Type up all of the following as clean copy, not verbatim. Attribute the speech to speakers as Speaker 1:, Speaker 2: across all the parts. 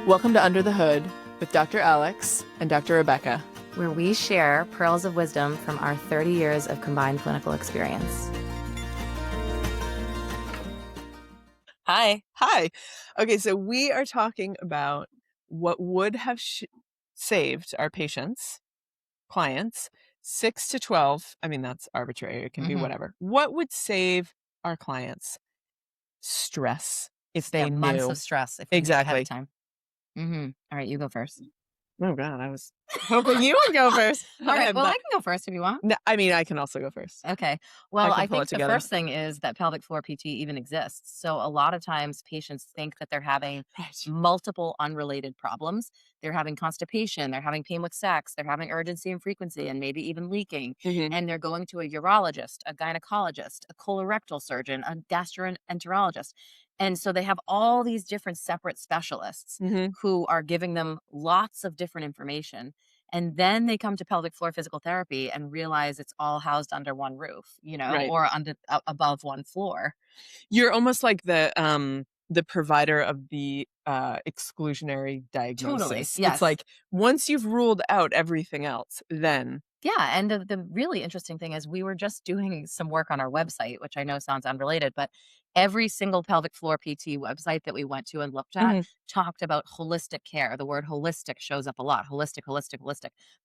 Speaker 1: Welcome to Under the Hood with Dr. Alex and Dr. Rebecca,
Speaker 2: where we share pearls of wisdom from our 30 years of combined clinical experience.
Speaker 1: Hi. Okay, so we are talking about what would have saved our patients, clients, 6 to 12. I mean, that's arbitrary. It can be whatever. What would save our clients? Stress, if they knew.
Speaker 2: Months of stress if we knew ahead of time. All right, you go first.
Speaker 1: Oh, God, I was hoping you would go first.
Speaker 2: All right, well, I can go first if you want.
Speaker 1: No, I mean, I can also go first.
Speaker 2: Okay. Well, I
Speaker 1: pull
Speaker 2: think
Speaker 1: it
Speaker 2: the
Speaker 1: together.
Speaker 2: first thing is that pelvic floor PT even exists. So a lot of times patients think that they're having multiple unrelated problems. They're having constipation, they're having pain with sex, they're having urgency and frequency, and maybe even leaking. And they're going to a urologist, a gynecologist, a colorectal surgeon, a gastroenterologist. And so they have all these different separate specialists who are giving them lots of different information. And then they come to pelvic floor physical therapy and realize it's all housed under one roof,
Speaker 1: Right.
Speaker 2: or above one floor.
Speaker 1: You're almost like the provider of the exclusionary diagnosis.
Speaker 2: Totally, yes.
Speaker 1: It's like once you've ruled out everything else, then
Speaker 2: Yeah, and the really interesting thing is we were just doing some work on our website, which I know sounds unrelated, but every single pelvic floor PT website that we went to and looked at talked about holistic care. The word holistic shows up a lot. Holistic.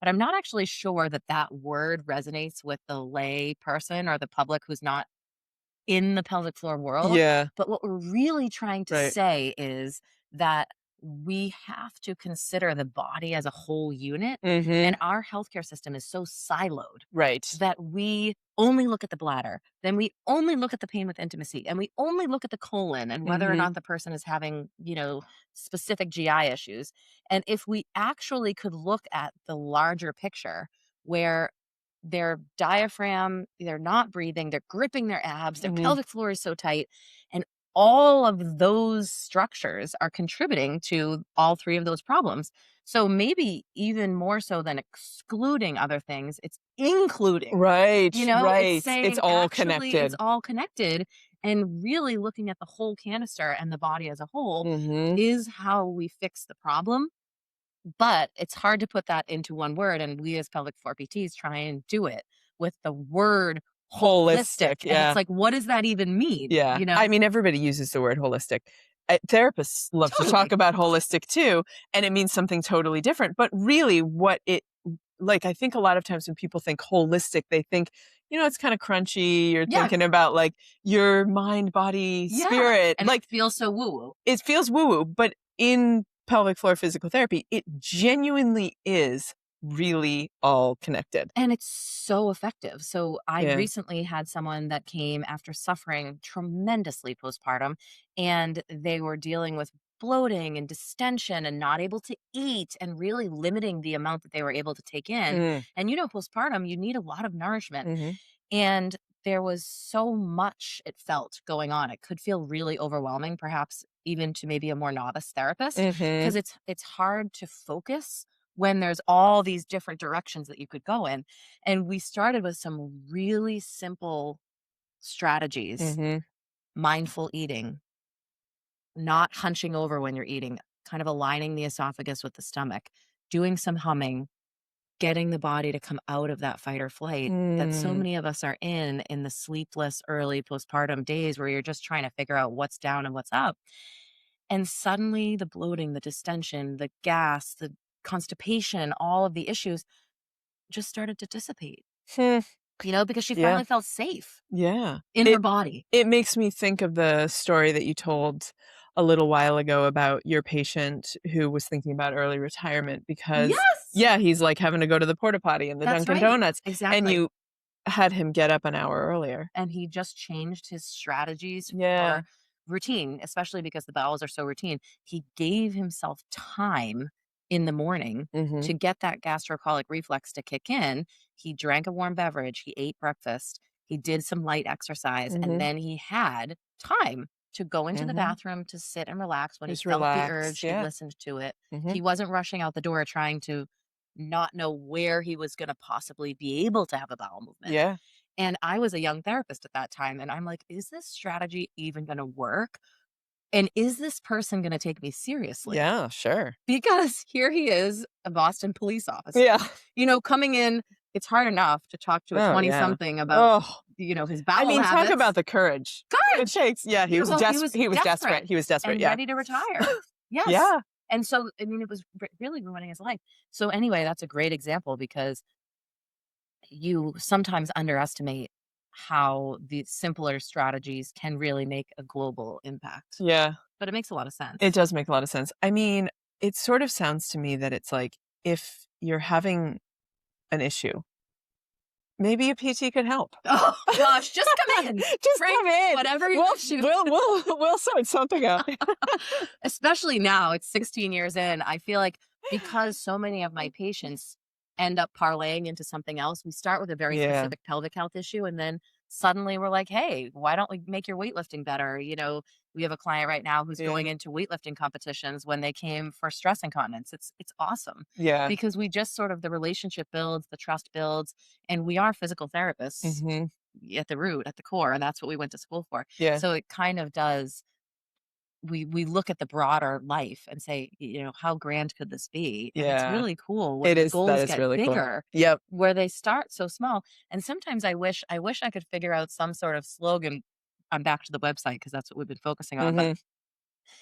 Speaker 2: But I'm not actually sure that that word resonates with the lay person or the public who's not in the pelvic floor world.
Speaker 1: Yeah.
Speaker 2: But what we're really trying to say is that we have to consider the body as a whole unit. And our healthcare system is so siloed that we only look at the bladder, then we only look at the pain with intimacy, and we only look at the colon and whether or not the person is having, specific GI issues. And if we actually could look at the larger picture where their diaphragm, they're not breathing, they're gripping their abs, their pelvic floor is so tight, and all of those structures are contributing to all three of those problems. So maybe even more so than excluding other things, it's including.
Speaker 1: Right.
Speaker 2: It's saying
Speaker 1: it's all
Speaker 2: actually
Speaker 1: connected.
Speaker 2: It's all connected, and really looking at the whole canister and the body as a whole is how we fix the problem. But it's hard to put that into one word, and we as pelvic floor PTs try and do it with the word holistic. And it's like, what does that even mean?
Speaker 1: Yeah. I mean, everybody uses the word holistic. Therapists love to talk about holistic too, and it means something totally different. But really what I think a lot of times when people think holistic, they think, it's kind of crunchy. You're thinking about like your mind, body, spirit.
Speaker 2: And it feels so woo-woo.
Speaker 1: It feels woo-woo, but in pelvic floor physical therapy, it genuinely is really all connected.
Speaker 2: And it's so effective. So I recently had someone that came after suffering tremendously postpartum, and they were dealing with bloating and distension and not able to eat and really limiting the amount that they were able to take in. And postpartum, you need a lot of nourishment. And there was so much, it felt, going on. It could feel really overwhelming, perhaps even to maybe a more novice therapist, because it's hard to focus when there's all these different directions that you could go in. And we started with some really simple strategies: mindful eating, not hunching over when you're eating, kind of aligning the esophagus with the stomach, doing some humming, getting the body to come out of that fight or flight that so many of us are in the sleepless early postpartum days where you're just trying to figure out what's down and what's up. And suddenly the bloating, the distension, the gas, the constipation, all of the issues just started to dissipate, because she finally felt safe in her body.
Speaker 1: It makes me think of the story that you told a little while ago about your patient who was thinking about early retirement because he's like having to go to the porta potty and the Dunkin' Donuts.
Speaker 2: Exactly.
Speaker 1: And you had him get up an hour earlier.
Speaker 2: And he just changed his strategies for routine, especially because the bowels are so routine. He gave himself time in the morning to get that gastrocolic reflex to kick in. He drank a warm beverage, he ate breakfast, he did some light exercise, and then he had time to go into the bathroom, to sit and relax. When
Speaker 1: Just
Speaker 2: he felt
Speaker 1: relax,
Speaker 2: the urge, he listened to it. He wasn't rushing out the door trying to not know where he was going to possibly be able to have a bowel movement. And I was a young therapist at that time, and I'm like, is this strategy even going to work? And is this person gonna take me seriously?
Speaker 1: Yeah, sure.
Speaker 2: Because here he is, a Boston police officer,
Speaker 1: Yeah.
Speaker 2: coming in. It's hard enough to talk to a
Speaker 1: Oh, yeah.
Speaker 2: twenty-something about,
Speaker 1: Oh,
Speaker 2: his
Speaker 1: I
Speaker 2: bowel
Speaker 1: mean, talk about
Speaker 2: habits.
Speaker 1: the courage it
Speaker 2: Courage!
Speaker 1: takes. Yeah,
Speaker 2: Well, he was
Speaker 1: he was desperate.
Speaker 2: desperate
Speaker 1: He was desperate,
Speaker 2: and
Speaker 1: yeah.
Speaker 2: ready to retire. Yes.
Speaker 1: Yeah.
Speaker 2: And so, I mean, it was really ruining his life. So, anyway, that's a great example because you sometimes underestimate how the simpler strategies can really make a global impact.
Speaker 1: Yeah.
Speaker 2: But it makes a lot of
Speaker 1: It
Speaker 2: sense.
Speaker 1: does make a lot of sense. I mean, it sort of sounds to me that it's like, if you're having an issue, maybe a PT could help.
Speaker 2: Oh gosh, just come in.
Speaker 1: Just
Speaker 2: Bring
Speaker 1: come in.
Speaker 2: whatever your
Speaker 1: We'll
Speaker 2: issue.
Speaker 1: we'll sort something out.
Speaker 2: Especially now, it's 16 years in. I feel like because so many of my patients end up parlaying into something else, we start with a very
Speaker 1: Yeah.
Speaker 2: specific pelvic health issue. And then suddenly we're like, hey, why don't we make your weightlifting better? We have a client right now who's
Speaker 1: Yeah.
Speaker 2: going into weightlifting competitions when they came for stress incontinence. It's awesome
Speaker 1: Yeah.
Speaker 2: because we just sort of the relationship builds, the trust builds, and we are physical therapists
Speaker 1: Mhm.
Speaker 2: at the root, at the core, and that's what we went to school for.
Speaker 1: Yeah.
Speaker 2: So it kind of does we look at the broader life and say, how grand could this be? And it's
Speaker 1: Yeah.
Speaker 2: really cool when
Speaker 1: It
Speaker 2: the
Speaker 1: is that
Speaker 2: goals
Speaker 1: is
Speaker 2: get
Speaker 1: really cool.
Speaker 2: bigger,
Speaker 1: Yep.
Speaker 2: where they start so small. And sometimes I wish I could figure out some sort of slogan. I'm back to the website because that's what we've been focusing on. But
Speaker 1: Mhm.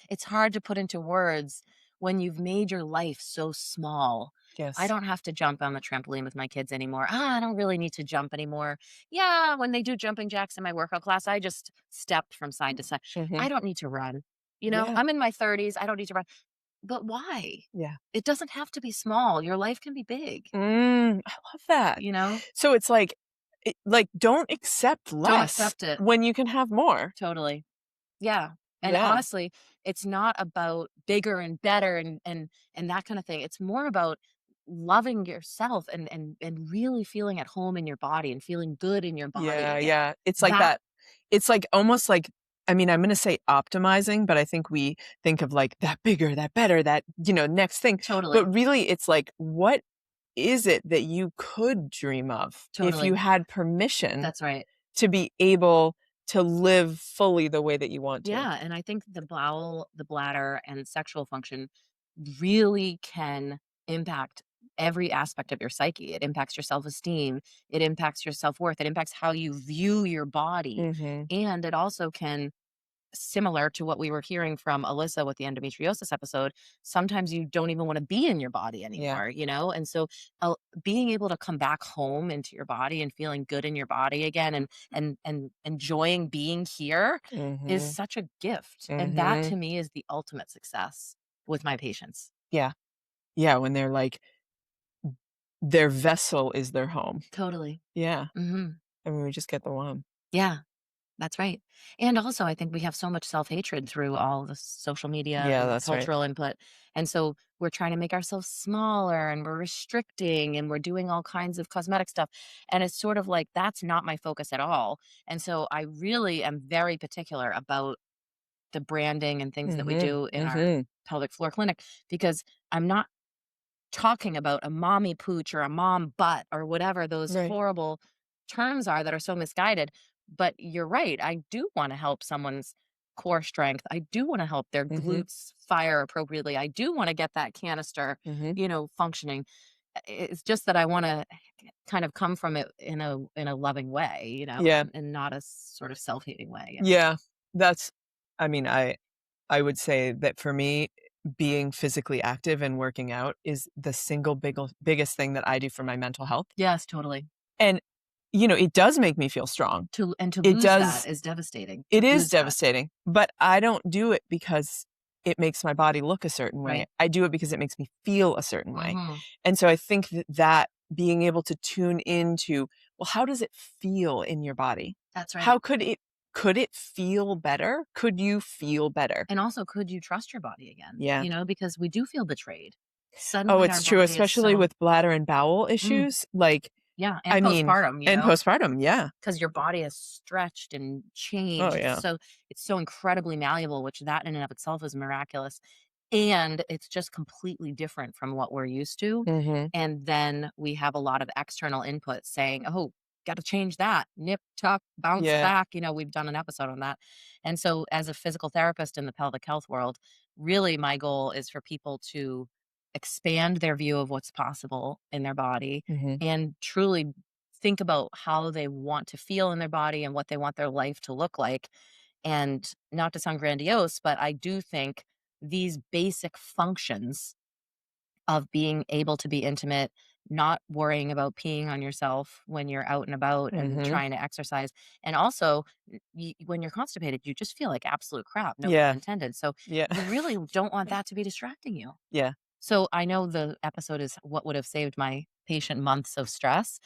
Speaker 2: it's hard to put into words when you've made your life so small. I
Speaker 1: Yes.
Speaker 2: don't have to jump on the trampoline with my kids anymore. I don't really need to jump anymore. Yeah, when they do jumping jacks in my workout class, I just stepped from side to side. I
Speaker 1: Mhm.
Speaker 2: don't need to run.
Speaker 1: Yeah.
Speaker 2: I'm in my 30s. I don't need to run. But why?
Speaker 1: Yeah.
Speaker 2: It doesn't have to be small. Your life can be big,
Speaker 1: I love that.
Speaker 2: you know?
Speaker 1: So it's like don't accept
Speaker 2: Don't
Speaker 1: less
Speaker 2: accept it.
Speaker 1: when you can have more.
Speaker 2: Totally. Yeah. And
Speaker 1: Yeah.
Speaker 2: honestly, it's not about bigger and better and that kind of thing. It's more about loving yourself and really feeling at home in your body and feeling good in your body
Speaker 1: Yeah,
Speaker 2: again.
Speaker 1: yeah. It's like
Speaker 2: That
Speaker 1: that. It's like almost like, I mean, I'm gonna say optimizing, but I think we think of like that bigger, that better, that, next thing. But
Speaker 2: totally.
Speaker 1: really it's like, what is it that you could dream of if you
Speaker 2: Totally.
Speaker 1: had permission
Speaker 2: That's right.
Speaker 1: to be able to live fully the way that you want to?
Speaker 2: Yeah, and I think the bowel, the bladder, and sexual function really can impact every aspect of your psyche. It impacts your self-esteem, it impacts your self-worth, it impacts how you view your body,
Speaker 1: Mhm.
Speaker 2: and it also can similar to what we were hearing from Alyssa with the endometriosis episode, sometimes you don't even want to be in your body
Speaker 1: Yeah.
Speaker 2: anymore, And so being able to come back home into your body and feeling good in your body again and enjoying being here is
Speaker 1: Mhm.
Speaker 2: such a gift. And that
Speaker 1: Mhm.
Speaker 2: to me is the ultimate success with my patients.
Speaker 1: Yeah. Yeah, when they're like their vessel is their home.
Speaker 2: Totally.
Speaker 1: Yeah.
Speaker 2: Mhm.
Speaker 1: I mean, we just get the one.
Speaker 2: Yeah. That's right. And also, I think we have so much self-hatred through all the social media
Speaker 1: Yeah,
Speaker 2: and
Speaker 1: that's right.
Speaker 2: cultural input. And so we're trying to make ourselves smaller and we're restricting and we're doing all kinds of cosmetic stuff. And it's sort of like that's not my focus at all. And so I really am very particular about the branding and things that we
Speaker 1: Mhm.
Speaker 2: do in our
Speaker 1: Mhm.
Speaker 2: pelvic floor clinic because I'm not talking about a mommy pooch or a mom butt or whatever those
Speaker 1: Right.
Speaker 2: horrible terms are that are so misguided. But you're right. I do want to help someone's core strength. I do want to help their
Speaker 1: Mhm.
Speaker 2: glutes fire appropriately. I do want to get that canister,
Speaker 1: Mhm.
Speaker 2: functioning. It's just that I want to kind of come from it in a loving way,
Speaker 1: Yeah.
Speaker 2: and not a sort of self-hating way. Yeah.
Speaker 1: Yeah. That's I mean, I would say that for me, being physically active and working out is the single biggest thing that I do for my mental health.
Speaker 2: Yes, totally.
Speaker 1: And, it does make me feel strong.
Speaker 2: To
Speaker 1: It
Speaker 2: lose that
Speaker 1: does
Speaker 2: is devastating.
Speaker 1: it
Speaker 2: To
Speaker 1: is
Speaker 2: lose that,
Speaker 1: devastating, but I don't do it because it makes my body look a certain way.
Speaker 2: right?
Speaker 1: I do it because it makes me feel a certain way.
Speaker 2: Hmm.
Speaker 1: And so I think that being able to tune into, well, how does it feel in your body?
Speaker 2: That's right.
Speaker 1: How could it feel better? Could you feel better?
Speaker 2: And also, could you trust your body again?
Speaker 1: Yeah.
Speaker 2: Because we do feel betrayed.
Speaker 1: Oh,
Speaker 2: Suddenly our
Speaker 1: it's true,
Speaker 2: body is
Speaker 1: especially
Speaker 2: so
Speaker 1: with bladder and bowel
Speaker 2: mm,
Speaker 1: issues. Like,
Speaker 2: yeah,
Speaker 1: I
Speaker 2: and
Speaker 1: mean,
Speaker 2: postpartum,
Speaker 1: and postpartum, yeah.
Speaker 2: because your body has stretched and
Speaker 1: Oh,
Speaker 2: changed.
Speaker 1: yeah.
Speaker 2: It's so incredibly malleable, which that in and of itself is miraculous. And it's just completely different from what we're used to.
Speaker 1: Mhm.
Speaker 2: And then we have a lot of external input saying, oh, got to change that. Nip, tuck, bounce
Speaker 1: Yeah.
Speaker 2: back. We've done an episode on that. And so, as a physical therapist in the pelvic health world, really my goal is for people to expand their view of what's possible in their body
Speaker 1: Mhm.
Speaker 2: and truly think about how they want to feel in their body and what they want their life to look like. And not to sound grandiose, but I do think these basic functions of being able to be intimate, not worrying about peeing on yourself when you're out and about and
Speaker 1: Mhm.
Speaker 2: trying to exercise. And also, when you're constipated, you just feel like absolute crap, no pun
Speaker 1: Yeah.
Speaker 2: intended. So
Speaker 1: Yeah.
Speaker 2: you really don't want that to be distracting you.
Speaker 1: Yeah.
Speaker 2: So I know the episode is what would have saved my patient months of stress.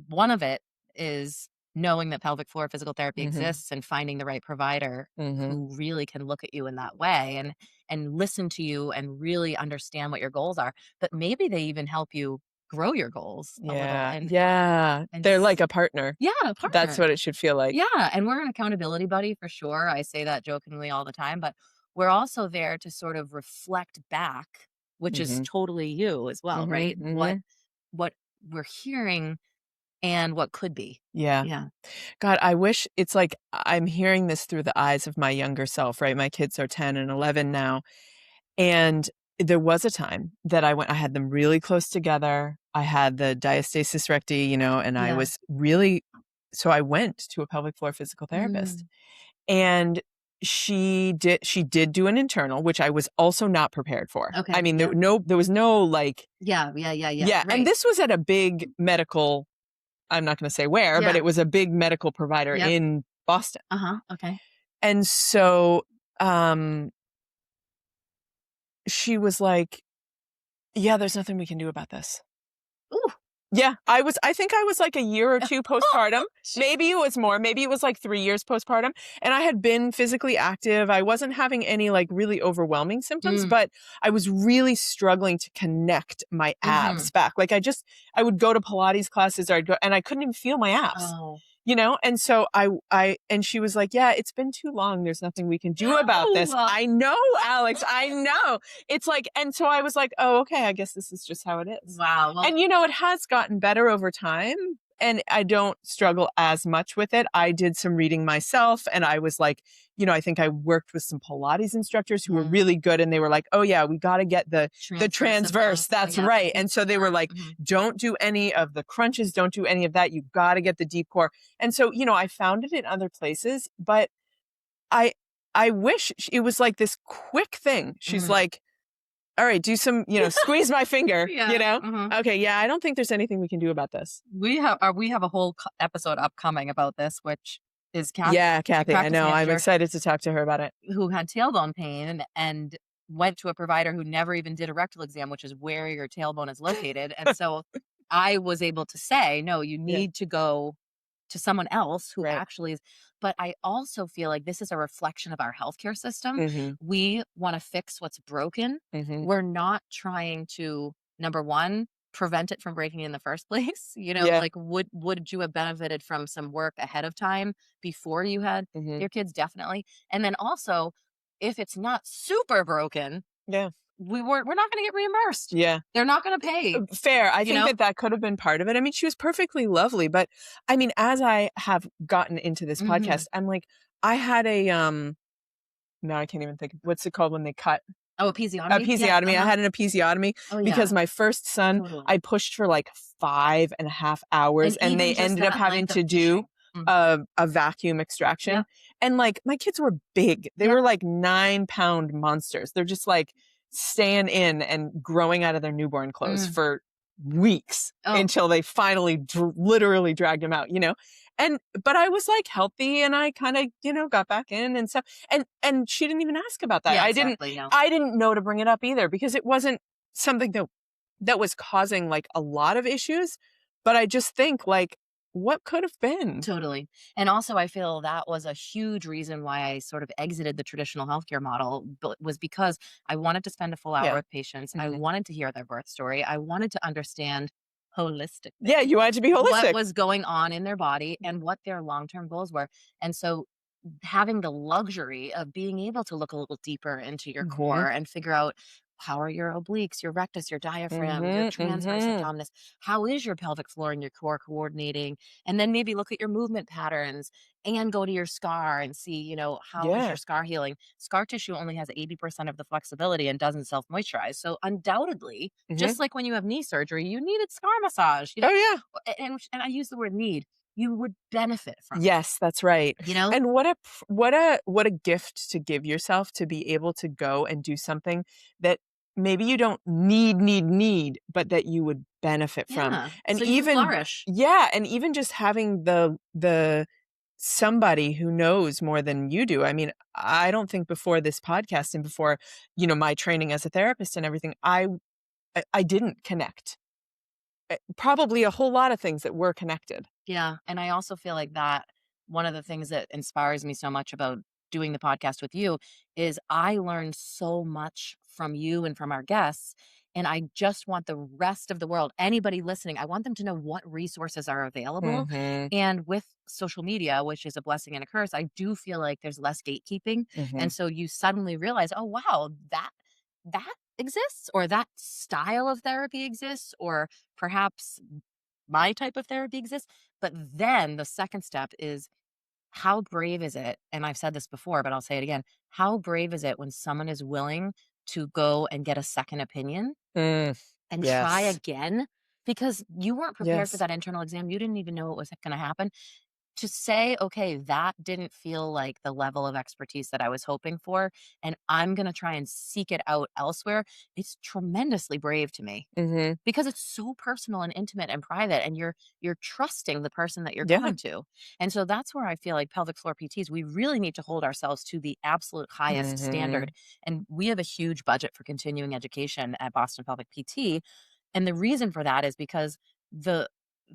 Speaker 2: One of it is knowing that pelvic floor physical therapy
Speaker 1: Mhm.
Speaker 2: exists and finding the right provider
Speaker 1: Mhm.
Speaker 2: who really can look at you in that way and listen to you and really understand what your goals are. But maybe they even help you grow your goals a little
Speaker 1: Yeah. Yeah.
Speaker 2: and
Speaker 1: They're like a partner.
Speaker 2: yeah, a
Speaker 1: That's
Speaker 2: partner.
Speaker 1: what it should feel like.
Speaker 2: Yeah, and we're an accountability buddy for sure. I say that jokingly all the time, but we're also there to sort of reflect back, which is
Speaker 1: Mhm.
Speaker 2: totally you as well,
Speaker 1: Mhm.
Speaker 2: right? What
Speaker 1: Mhm.
Speaker 2: what we're hearing and what could be.
Speaker 1: Yeah.
Speaker 2: Yeah.
Speaker 1: God, I wish it's like I'm hearing this through the eyes of my younger self, right? My kids are 10 and 11 now. And there was a time that I had them really close together. I had the diastasis recti, and I
Speaker 2: Yeah.
Speaker 1: was really, so I went to a pelvic floor physical therapist
Speaker 2: Mm.
Speaker 1: and she did do an internal, which I was also not prepared for. I
Speaker 2: Okay.
Speaker 1: mean,
Speaker 2: Yeah.
Speaker 1: there was no like,
Speaker 2: Yeah. Yeah. Yeah. Yeah.
Speaker 1: yeah. And
Speaker 2: Right.
Speaker 1: this was at a big medical, I'm not going to say where, but
Speaker 2: Yeah.
Speaker 1: it was a big medical provider
Speaker 2: Yep.
Speaker 1: in Boston.
Speaker 2: Uh-huh. Okay.
Speaker 1: And so, um, she was like, yeah, there's nothing we can do about this.
Speaker 2: Ooh.
Speaker 1: Yeah, I think I was like a year or 2 postpartum. Maybe it was more, maybe it was like 3 years postpartum, and I had been physically active. I wasn't having any, like, really overwhelming symptoms,
Speaker 2: Mm.
Speaker 1: but I was really struggling to connect my
Speaker 2: Mm-hmm.
Speaker 1: abs back. Like, I would go to Pilates classes or I'd go and I couldn't even feel my abs,
Speaker 2: Oh.
Speaker 1: And so and she was like, "Yeah, it's been too long. There's nothing we can do about this."
Speaker 2: No.
Speaker 1: I know, Alex, I know. It's like, and so I was like, "Oh, okay, I guess this is just how it is."
Speaker 2: Wow. Well,
Speaker 1: And it has gotten better over time and I don't struggle as much with it. I did some reading myself and I was like, I think I worked with some Pilates instructors who were
Speaker 2: mm,
Speaker 1: really good and they were like, "Oh yeah, we got to get the
Speaker 2: transverse symptom.
Speaker 1: transverse." That's
Speaker 2: Yeah.
Speaker 1: right. And so they were like,
Speaker 2: Mm-hmm.
Speaker 1: "Don't do any of the crunches, don't do any of that. You got to get the deep core." And so, I found it in other places, but I I wish it was like this quick thing. She's
Speaker 2: Mm-hmm.
Speaker 1: like, all right, do some, squeeze my finger.
Speaker 2: Yeah. Mm-hmm.
Speaker 1: Okay, yeah, I don't think there's anything we can do about this.
Speaker 2: We have a whole episode upcoming about this, which is Kathy.
Speaker 1: Yeah,
Speaker 2: My
Speaker 1: Kathy, I
Speaker 2: practice
Speaker 1: know. I'm
Speaker 2: manager
Speaker 1: excited to talk to her about it.
Speaker 2: who had tailbone pain and went to a provider who never even did a rectal exam, which is where your tailbone is located. And so I was able to say, no, you
Speaker 1: Yeah,
Speaker 2: need to go to someone else who
Speaker 1: right.
Speaker 2: actually is. But I also feel like this is a reflection of our healthcare system.
Speaker 1: Mhm.
Speaker 2: We want to fix what's broken.
Speaker 1: Mhm.
Speaker 2: We're not trying to, number one, prevent it from breaking in the first place.
Speaker 1: Yeah.
Speaker 2: Like would you have benefited from some work ahead of time before you had
Speaker 1: Mhm.
Speaker 2: your kids? Definitely. And then also, if it's not super broken,
Speaker 1: Yeah.
Speaker 2: we're not going to get reimbursed.
Speaker 1: Yeah.
Speaker 2: They're not going to pay,
Speaker 1: Fair. I
Speaker 2: you
Speaker 1: think
Speaker 2: know?
Speaker 1: that could have been part of it. I mean, she was perfectly lovely, but I mean, as I have gotten into this
Speaker 2: Hmm.
Speaker 1: podcast, I'm like, I had a no, I can't even think of what's it called when they cut.
Speaker 2: Oh, episiotomy? Yeah.
Speaker 1: Episiotomy. I
Speaker 2: Uh-huh.
Speaker 1: had an episiotomy
Speaker 2: Oh,
Speaker 1: because
Speaker 2: yeah.
Speaker 1: my first son,
Speaker 2: Totally.
Speaker 1: I pushed for like 5.5 hours
Speaker 2: And
Speaker 1: and they
Speaker 2: even just
Speaker 1: ended up
Speaker 2: that
Speaker 1: having
Speaker 2: length of
Speaker 1: to do
Speaker 2: pushing. Mm.
Speaker 1: a vacuum extraction.
Speaker 2: Yep,
Speaker 1: And like my kids were big. They
Speaker 2: yep.
Speaker 1: were like 9-pound monsters. They're just like staying in and growing out of their newborn clothes
Speaker 2: Mm.
Speaker 1: for weeks
Speaker 2: Oh,
Speaker 1: until they finally literally dragged him out. But I was like healthy and I kind of, got back in and stuff. And she didn't even ask about that.
Speaker 2: yeah,
Speaker 1: I didn't
Speaker 2: exactly, no.
Speaker 1: I didn't know to bring it up either because it wasn't something that was causing like a lot of issues, but I just think like what could have been?
Speaker 2: Totally. And also, I feel that was a huge reason why I sort of exited the traditional healthcare model, but was because I wanted to spend a full hour
Speaker 1: Yeah.
Speaker 2: with patients. I
Speaker 1: Mhm.
Speaker 2: wanted to hear their birth story. I wanted to understand
Speaker 1: Yeah,
Speaker 2: holistically
Speaker 1: you wanted to be
Speaker 2: what
Speaker 1: holistic.
Speaker 2: was going on in their body and what their long-term goals were. And so having the luxury of being able to look a little deeper into your
Speaker 1: Mhm.
Speaker 2: core and figure out how are your obliques, your rectus, your diaphragm, your
Speaker 1: Mhm,
Speaker 2: transverse
Speaker 1: mhm.
Speaker 2: abdominis? How is your pelvic floor and your core coordinating? And then maybe look at your movement patterns and go to your scar and see, how is your
Speaker 1: Yeah.
Speaker 2: scar healing? Scar tissue only has 80% of the flexibility and doesn't self moisturize. So, undoubtedly,
Speaker 1: Mhm.
Speaker 2: just like when you have knee surgery, you needed scar massage,
Speaker 1: Oh, yeah.
Speaker 2: and I use the word need, you would benefit from
Speaker 1: Yes, that's right.
Speaker 2: it, you know?
Speaker 1: And what a gift to give yourself to be able to go and do something that maybe you don't need, but that you would benefit from.
Speaker 2: Yeah.
Speaker 1: And
Speaker 2: So you can
Speaker 1: even
Speaker 2: flourish.
Speaker 1: yeah, and even just having the somebody who knows more than you do. I mean, I don't think before this podcast and before, my training as a therapist and everything, I didn't connect. Probably a whole lot of things that were connected.
Speaker 2: Yeah, and I also feel like that one of the things that inspires me so much about doing the podcast with you is I learned so much from you and from our guests. And I just want the rest of the world, anybody listening, I want them to know what resources are available.
Speaker 1: Mhm.
Speaker 2: And with social media, which is a blessing and a curse, I do feel like there's less gatekeeping. And
Speaker 1: Mhm.
Speaker 2: so you suddenly realize, oh wow, that exists, or that style of therapy exists, or perhaps my type of therapy exists. But then the second step is, how brave is it? And I've said this before, but I'll say it again. How brave is it when someone is willing to go and get a second opinion
Speaker 1: Mm.
Speaker 2: and try
Speaker 1: Yes.
Speaker 2: again? Because you weren't prepared for
Speaker 1: Yes.
Speaker 2: that internal exam. You didn't even know what was going to happen. To say, okay, that didn't feel like the level of expertise that I was hoping for, and I'm going to try and seek it out elsewhere, it's tremendously brave to me
Speaker 1: Mhm.
Speaker 2: because it's so personal and intimate and private, and you're trusting the person that you're
Speaker 1: Yeah.
Speaker 2: going to. And so that's where I feel like pelvic floor PTs, we really need to hold ourselves to the absolute highest standard.
Speaker 1: Mhm.
Speaker 2: And we have a huge budget for continuing education at Boston Pelvic PT, and the reason for that is because the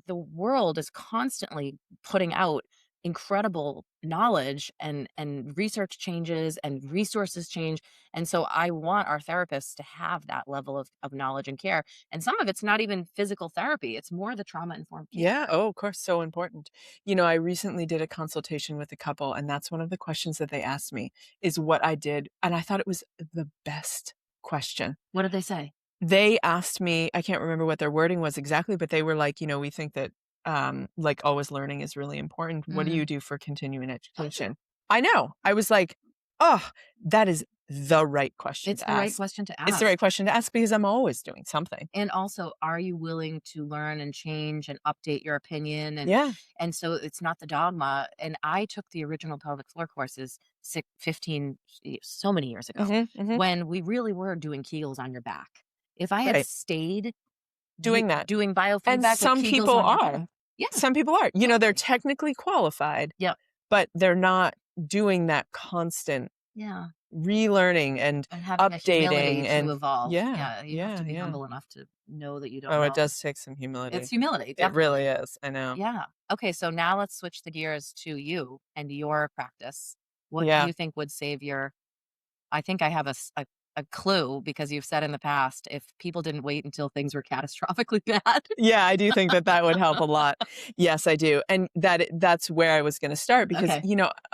Speaker 2: the world is constantly putting out incredible knowledge, and research changes and resources change. And so I want our therapists to have that level of knowledge and care. And some of it's not even physical therapy, it's more the trauma informed
Speaker 1: Yeah.
Speaker 2: care.
Speaker 1: Oh, of course, so important. I recently did a consultation with a couple, and that's one of the questions that they asked me is what I did, and I thought it was the best question.
Speaker 2: What did they say?
Speaker 1: They asked me, I can't remember what their wording was exactly, but they were like, "We think that, like, always learning is really important. What do you
Speaker 2: Mhm.
Speaker 1: do for continuing education?" I know. I was like, "Oh, that is the right question
Speaker 2: It's
Speaker 1: to
Speaker 2: the right
Speaker 1: ask."
Speaker 2: question to
Speaker 1: It's the right
Speaker 2: ask.
Speaker 1: question to ask because I'm always doing something.
Speaker 2: And also, are you willing to learn and change and update your opinion? And
Speaker 1: Yeah.
Speaker 2: so it's not the dogma. And I took the original pelvic floor courses 15, so many years ago,
Speaker 1: Mhm, mhm.
Speaker 2: when we really were doing Kegels on your back. If I had
Speaker 1: Right.
Speaker 2: stayed
Speaker 1: Doing that.
Speaker 2: doing
Speaker 1: And
Speaker 2: biofeedback with
Speaker 1: some
Speaker 2: Kegels
Speaker 1: people
Speaker 2: on your
Speaker 1: are.
Speaker 2: back. Yeah,
Speaker 1: Some people are. They're
Speaker 2: exactly.
Speaker 1: technically qualified,
Speaker 2: Yep.
Speaker 1: but they're not doing that constant
Speaker 2: Yeah.
Speaker 1: relearning and
Speaker 2: And having a humility
Speaker 1: updating
Speaker 2: to
Speaker 1: and
Speaker 2: evolve.
Speaker 1: yeah,
Speaker 2: Yeah. You have to
Speaker 1: yeah,
Speaker 2: be
Speaker 1: yeah.
Speaker 2: humble enough to know that you don't
Speaker 1: Oh, it
Speaker 2: know.
Speaker 1: does take some
Speaker 2: It's
Speaker 1: humility.
Speaker 2: humility,
Speaker 1: It really
Speaker 2: definitely.
Speaker 1: is, I know.
Speaker 2: Yeah. Okay, so now let's switch the gears to you and your practice. What do
Speaker 1: Yeah.
Speaker 2: you think would save your I think I have a clue, because you've said in the past, if people didn't wait until things were catastrophically bad.
Speaker 1: Yeah, I do think that that would help a lot. Yes, I do, and that's where I was gonna start because,
Speaker 2: Okay.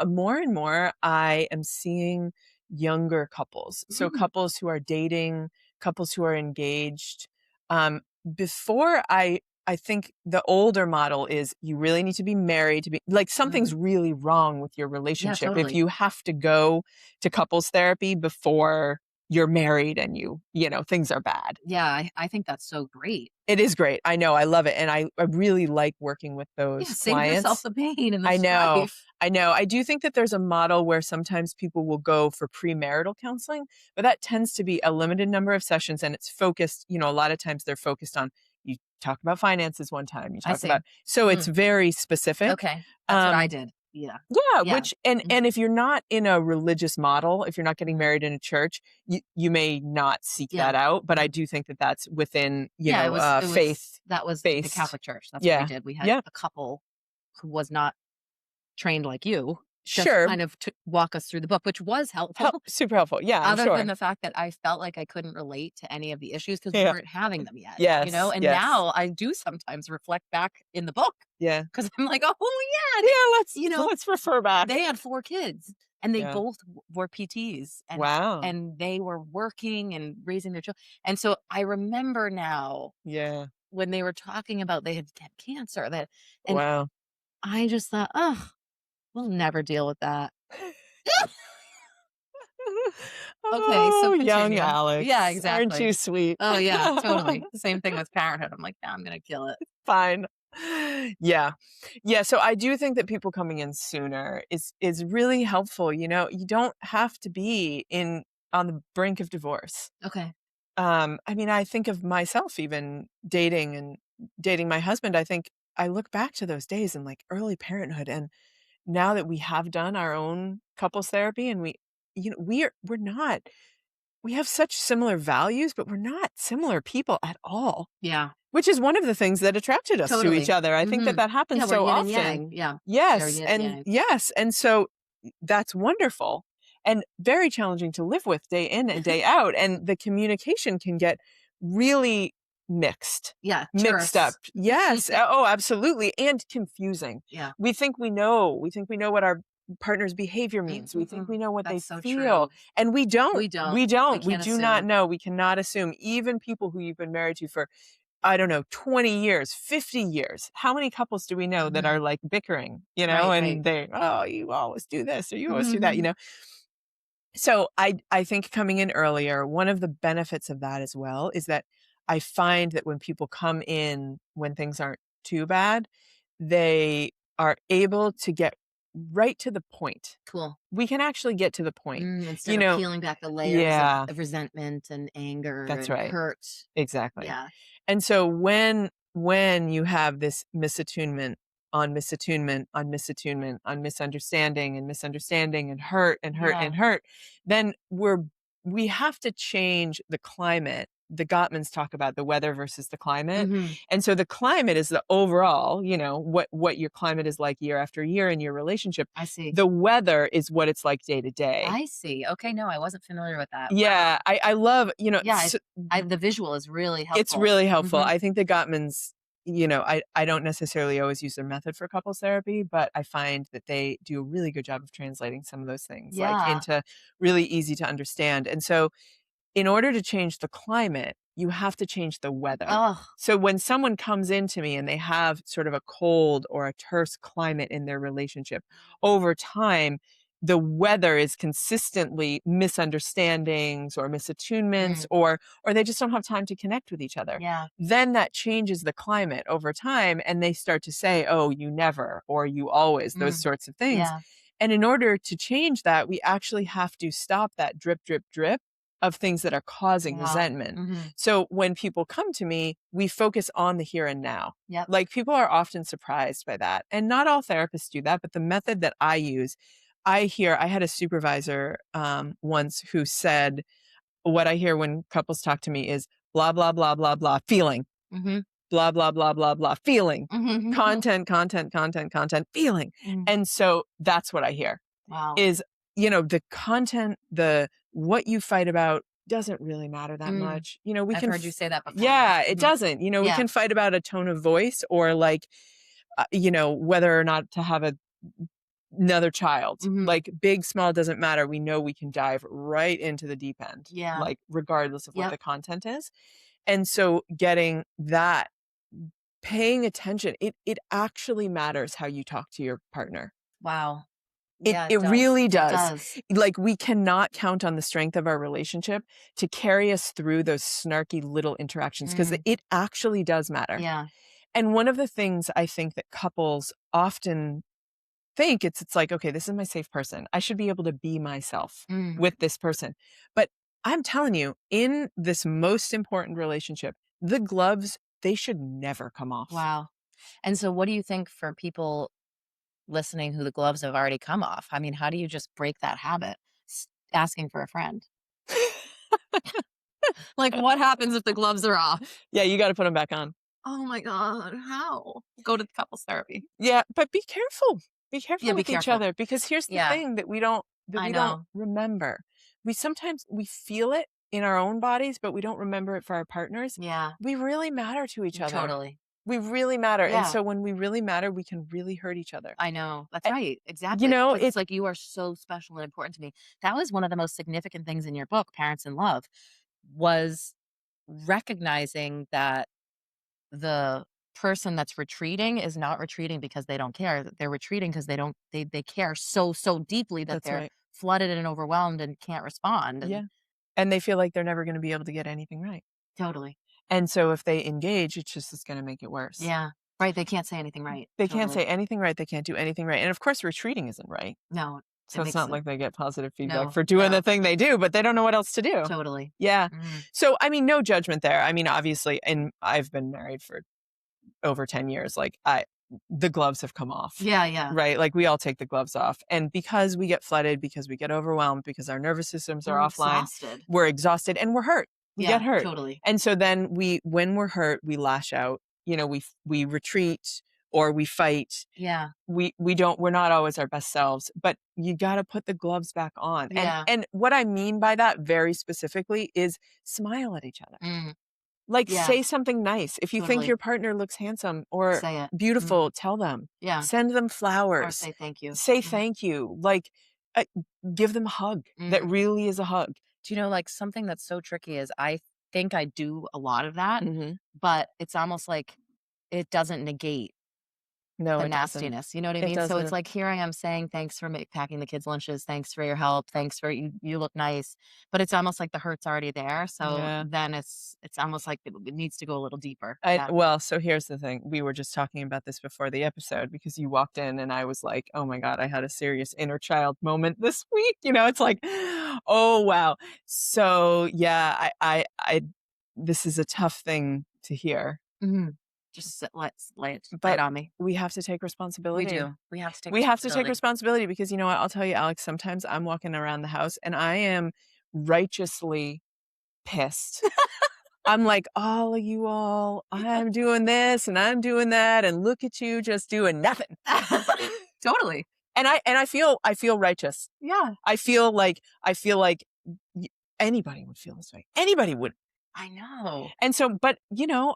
Speaker 1: more and more I am seeing younger couples, so
Speaker 2: Mm,
Speaker 1: couples who are dating, couples who are engaged. Um, before I think the older model is you really need to be married to be like, something's
Speaker 2: mhm.
Speaker 1: really wrong with your
Speaker 2: Yeah,
Speaker 1: relationship if
Speaker 2: totally.
Speaker 1: you have to go to couples therapy before you're married and things are bad.
Speaker 2: Yeah, I think that's so great.
Speaker 1: It is great. I know, I love it, and I really like working with
Speaker 2: Yeah,
Speaker 1: those
Speaker 2: save yourself
Speaker 1: clients.
Speaker 2: the pain and the
Speaker 1: I know,
Speaker 2: strife.
Speaker 1: I know. I do think that there's a model where sometimes people will go for premarital counseling, but that tends to be a limited number of sessions, and it's focused a lot of times they're focused on you talk about finances one time, you
Speaker 2: I
Speaker 1: talk
Speaker 2: see.
Speaker 1: about so it's
Speaker 2: Mm,
Speaker 1: very specific.
Speaker 2: okay. That's what I
Speaker 1: Um
Speaker 2: did. Yeah.
Speaker 1: yeah,
Speaker 2: Yeah.
Speaker 1: which and if you're not in a religious model, if you're not getting
Speaker 2: Mhm.
Speaker 1: married in a church, you may not seek
Speaker 2: Yeah.
Speaker 1: that out, but I
Speaker 2: Mhm.
Speaker 1: do think that that's within,
Speaker 2: Yeah,
Speaker 1: faith
Speaker 2: that was the
Speaker 1: based.
Speaker 2: Catholic Church. That's what we
Speaker 1: Yeah.
Speaker 2: did. We had
Speaker 1: Yeah.
Speaker 2: a couple who was not trained like you. just
Speaker 1: Sure.
Speaker 2: kind of to walk us through the book, which was helpful,
Speaker 1: Super helpful. Yeah, I'm
Speaker 2: other than
Speaker 1: sure.
Speaker 2: the fact that I felt like I couldn't relate to any of the issues because we
Speaker 1: Yeah.
Speaker 2: weren't having them yet,
Speaker 1: Yes.
Speaker 2: and
Speaker 1: Yes.
Speaker 2: now I do sometimes reflect back in the book
Speaker 1: Yeah.
Speaker 2: because 'cause I'm like, "Oh, yeah,
Speaker 1: Yeah. Let's refer
Speaker 2: they
Speaker 1: back.
Speaker 2: had 4 kids, and they
Speaker 1: Yeah.
Speaker 2: both were PTs,
Speaker 1: Wow.
Speaker 2: and they were working and raising their children, and so I remember now
Speaker 1: Yeah.
Speaker 2: when they were talking about they had cancer, that and
Speaker 1: Wow.
Speaker 2: I just thought, "Oh, we'll never deal with that." Okay, so
Speaker 1: Oh, young
Speaker 2: continue. Yeah,
Speaker 1: Alex. Aren't
Speaker 2: exactly.
Speaker 1: you sweet?
Speaker 2: Oh, yeah, totally. Same thing with parenthood. I'm like, "Yeah, I'm gonna kill it."
Speaker 1: Fine. Yeah. Yeah, so I do think that people coming in sooner is really helpful, you don't have to be on the brink of divorce.
Speaker 2: Okay.
Speaker 1: I mean, I think of myself even dating my husband. I think I look back to those days in like early parenthood, and now that we have done our own couples therapy, and we're not we have such similar values, but we're not similar people at all.
Speaker 2: Yeah,
Speaker 1: Which is one of the things that attracted us to each
Speaker 2: totally.
Speaker 1: other. I think that
Speaker 2: Mhm.
Speaker 1: that happens
Speaker 2: Yeah, we're
Speaker 1: so
Speaker 2: yin and
Speaker 1: often.
Speaker 2: yang. Yeah, very
Speaker 1: Yes,
Speaker 2: yin and
Speaker 1: and
Speaker 2: yang.
Speaker 1: yes, and so that's wonderful and very challenging to live with day in and day out, and the communication can get really mixed,
Speaker 2: Yeah,
Speaker 1: mixed up.
Speaker 2: terse.
Speaker 1: Yes, oh, absolutely, and confusing.
Speaker 2: Yeah.
Speaker 1: We think we know what our partner's behavior means. We think we
Speaker 2: Mm-mm-mm.
Speaker 1: know what they
Speaker 2: That's so
Speaker 1: feel,
Speaker 2: true.
Speaker 1: and we don't.
Speaker 2: We don't.
Speaker 1: We
Speaker 2: We
Speaker 1: don't. We
Speaker 2: can't
Speaker 1: do not
Speaker 2: assume.
Speaker 1: know. We cannot assume. Even people who you've been married to for I don't know, 20 years, 50 years. How many couples do we know that are
Speaker 2: Mhm.
Speaker 1: like bickering,
Speaker 2: Right, right.
Speaker 1: and oh, you always do this or you always do that,
Speaker 2: Mhm.
Speaker 1: So I think coming in earlier, one of the benefits of that as well is that I find that when people come in when things aren't too bad, they are able to get right to the point.
Speaker 2: Cool.
Speaker 1: We can actually get to the point.
Speaker 2: Instead
Speaker 1: You
Speaker 2: of
Speaker 1: know,
Speaker 2: peeling back the layers
Speaker 1: yeah,
Speaker 2: of resentment and anger
Speaker 1: that's
Speaker 2: and
Speaker 1: right.
Speaker 2: hurt.
Speaker 1: Exactly.
Speaker 2: Yeah.
Speaker 1: And so when you have this misattunement on misattunement on misattunement on misunderstanding and misunderstanding and hurt and hurt
Speaker 2: Yeah.
Speaker 1: and hurt, then we have to change the climate. The Gottmans talk about the weather versus the climate.
Speaker 2: Mhm.
Speaker 1: And so the climate is the overall, what your climate is like year after year in your relationship.
Speaker 2: I see.
Speaker 1: The weather is what it's like day to day.
Speaker 2: I see. Okay, no, I wasn't familiar with that.
Speaker 1: Yeah,
Speaker 2: Wow.
Speaker 1: I love,
Speaker 2: Yeah, I the visual is really
Speaker 1: it's
Speaker 2: helpful.
Speaker 1: really helpful.
Speaker 2: Mhm.
Speaker 1: I think the Gottmans, I don't necessarily always use their method for couples therapy, but I find that they do a really good job of translating some of those things like
Speaker 2: Yeah.
Speaker 1: into really easy to understand. And so in order to change the climate, you have to change the weather.
Speaker 2: Oh,
Speaker 1: So when someone comes into me and they have sort of a cold or a terse climate in their relationship, over time, the weather is consistently misunderstandings or misattunements
Speaker 2: mm,
Speaker 1: or they just don't have time to connect with each other.
Speaker 2: yeah.
Speaker 1: Then that changes the climate over time and they start to say, "Oh, you never," or "You always," those
Speaker 2: Mm,
Speaker 1: sorts of things.
Speaker 2: yeah.
Speaker 1: And in order to change that, we actually have to stop that drip, drip, drip of things that are causing
Speaker 2: Wow.
Speaker 1: resentment.
Speaker 2: Mhm.
Speaker 1: So when people come to me, we focus on the here and now.
Speaker 2: Yep.
Speaker 1: Like people are often surprised by that. And not all therapists do that, but the method that I use, I had a supervisor once who said, what I hear when couples talk to me is blah, blah, blah, blah, blah, feeling,
Speaker 2: Mhm.
Speaker 1: blah, blah, blah, blah, blah, feeling,
Speaker 2: Mhm.
Speaker 1: content, content, content, content, feeling.
Speaker 2: Mm.
Speaker 1: And so that's what I hear
Speaker 2: Wow.
Speaker 1: is, the content, what you fight about doesn't really matter that
Speaker 2: Mm.
Speaker 1: much. We
Speaker 2: I've
Speaker 1: can
Speaker 2: heard you say that before.
Speaker 1: yeah, it
Speaker 2: Mhm.
Speaker 1: doesn't. We
Speaker 2: Yeah.
Speaker 1: can fight about a tone of voice or like whether or not to have another child.
Speaker 2: Mhm.
Speaker 1: Like big, small doesn't matter. We know we can dive right into the deep end,
Speaker 2: Yeah.
Speaker 1: like regardless of what
Speaker 2: Yep.
Speaker 1: the content is. And so getting that paying attention, it actually matters how you talk to your partner.
Speaker 2: Wow.
Speaker 1: It
Speaker 2: Yeah, it
Speaker 1: it
Speaker 2: does.
Speaker 1: really
Speaker 2: It
Speaker 1: does.
Speaker 2: does.
Speaker 1: Like, we cannot count on the strength of our relationship to carry us through those snarky little interactions because
Speaker 2: Mm.
Speaker 1: it actually does matter.
Speaker 2: Yeah.
Speaker 1: And one of the things I think that couples often think, it's like, "Okay, this is my safe person. I should be able to be myself
Speaker 2: Mm.
Speaker 1: with this person." But I'm telling you, in this most important relationship, the gloves, they should never come off.
Speaker 2: Wow. And so what do you think for people listening who the gloves have already come off? I mean, how do you just break that habit? Asking for a friend. Like, what happens if the gloves are off?
Speaker 1: Yeah, you gotta put them back on.
Speaker 2: Oh my god, how? Go to couples therapy.
Speaker 1: Yeah, but be careful. Be
Speaker 2: Yeah,
Speaker 1: careful
Speaker 2: be
Speaker 1: with each
Speaker 2: careful.
Speaker 1: other, because here's the
Speaker 2: Yeah,
Speaker 1: thing that we don't
Speaker 2: I know.
Speaker 1: remember. We feel it in our own bodies, but we don't remember it for our partners.
Speaker 2: Yeah,
Speaker 1: We really matter to each other.
Speaker 2: totally.
Speaker 1: We really matter. And
Speaker 2: Yeah,
Speaker 1: so when we really matter, we can really hurt each other.
Speaker 2: I know. That's
Speaker 1: Eh,
Speaker 2: right.
Speaker 1: You
Speaker 2: Exactly.
Speaker 1: know,
Speaker 2: Because it's
Speaker 1: it
Speaker 2: like you are so special and important to me. That was one of the most significant things in your book, Parents in Love, was recognizing that the person that's retreating is not retreating because they don't care. They're retreating because they care so deeply that
Speaker 1: that's
Speaker 2: they're
Speaker 1: right.
Speaker 2: flooded and overwhelmed and can't respond. And
Speaker 1: Yeah. And they feel like they're never going to be able to get anything right.
Speaker 2: totally.
Speaker 1: And so if they engage, it's just going to make it worse.
Speaker 2: Yeah. Right. They can't say anything right.
Speaker 1: They can't say
Speaker 2: Totally.
Speaker 1: anything right. They can't do anything right. And of course, retreating isn't right.
Speaker 2: No, it
Speaker 1: So it's
Speaker 2: makes
Speaker 1: not
Speaker 2: it
Speaker 1: like they get positive feedback
Speaker 2: no,
Speaker 1: for doing the
Speaker 2: no,
Speaker 1: thing they do, but they don't know what else to do.
Speaker 2: totally.
Speaker 1: Yeah.
Speaker 2: Mm.
Speaker 1: So, I mean, no judgment there. I mean, obviously, and I've been married for over 10 years. Like, the gloves have come off,
Speaker 2: Yeah, yeah.
Speaker 1: right? Like, we all take the gloves off. And because we get flooded, because we get overwhelmed, because our nervous systems are
Speaker 2: We're
Speaker 1: offline,
Speaker 2: exhausted.
Speaker 1: we're exhausted and we're hurt. We get
Speaker 2: Yeah,
Speaker 1: hurt.
Speaker 2: totally.
Speaker 1: And so then when we're hurt, we lash out, we retreat or we fight.
Speaker 2: Yeah,
Speaker 1: We're not always our best selves, but you got to put the gloves back on.
Speaker 2: yeah.
Speaker 1: And what I mean by that very specifically is smile at each other.
Speaker 2: Mm.
Speaker 1: Like,
Speaker 2: Yeah,
Speaker 1: say something nice. If you think
Speaker 2: totally.
Speaker 1: your partner looks handsome or
Speaker 2: Say it. Mm.
Speaker 1: beautiful, tell them.
Speaker 2: Yeah.
Speaker 1: Send them
Speaker 2: Or
Speaker 1: flowers.
Speaker 2: say thank you.
Speaker 1: Say
Speaker 2: Mm.
Speaker 1: thank you. Like, uh, give them a hug that
Speaker 2: Mm.
Speaker 1: really is a hug.
Speaker 2: Do you know, like, something that's so tricky is I think I do a lot of that,
Speaker 1: Mhm.
Speaker 2: but it's almost like it doesn't negate
Speaker 1: No,
Speaker 2: the
Speaker 1: it doesn't.
Speaker 2: nastiness, you know what I
Speaker 1: It
Speaker 2: mean? So it's
Speaker 1: doesn't.
Speaker 2: like, here I am saying, "Thanks for packing the kids' lunches. Thanks for your help. Thanks for you look nice." But it's almost like the hurt's already there, so
Speaker 1: Yeah.
Speaker 2: then it's almost like it needs to go a little deeper.
Speaker 1: I
Speaker 2: Yeah.
Speaker 1: Well, so here's the thing. We were just talking about this before the episode because you walked in and I was like, "Oh my god, I had a serious inner child moment this week." It's like, "Oh, wow." So, yeah, I this is a tough thing to hear,
Speaker 2: Mhm. Just lay it
Speaker 1: but
Speaker 2: on me.
Speaker 1: we have to take
Speaker 2: We
Speaker 1: responsibility.
Speaker 2: do. We have to take
Speaker 1: We have to take
Speaker 2: responsibility.
Speaker 1: responsibility because you know what? I'll tell you, Alex, sometimes I'm walking around the house and I am righteously pissed. I'm like, "All of you all, I'm doing this and I'm doing that, and look at you just doing nothing."
Speaker 2: Totally.
Speaker 1: And I feel righteous.
Speaker 2: Yeah,
Speaker 1: I feel like y anybody would feel this way. Anybody would.
Speaker 2: I know.
Speaker 1: And so but,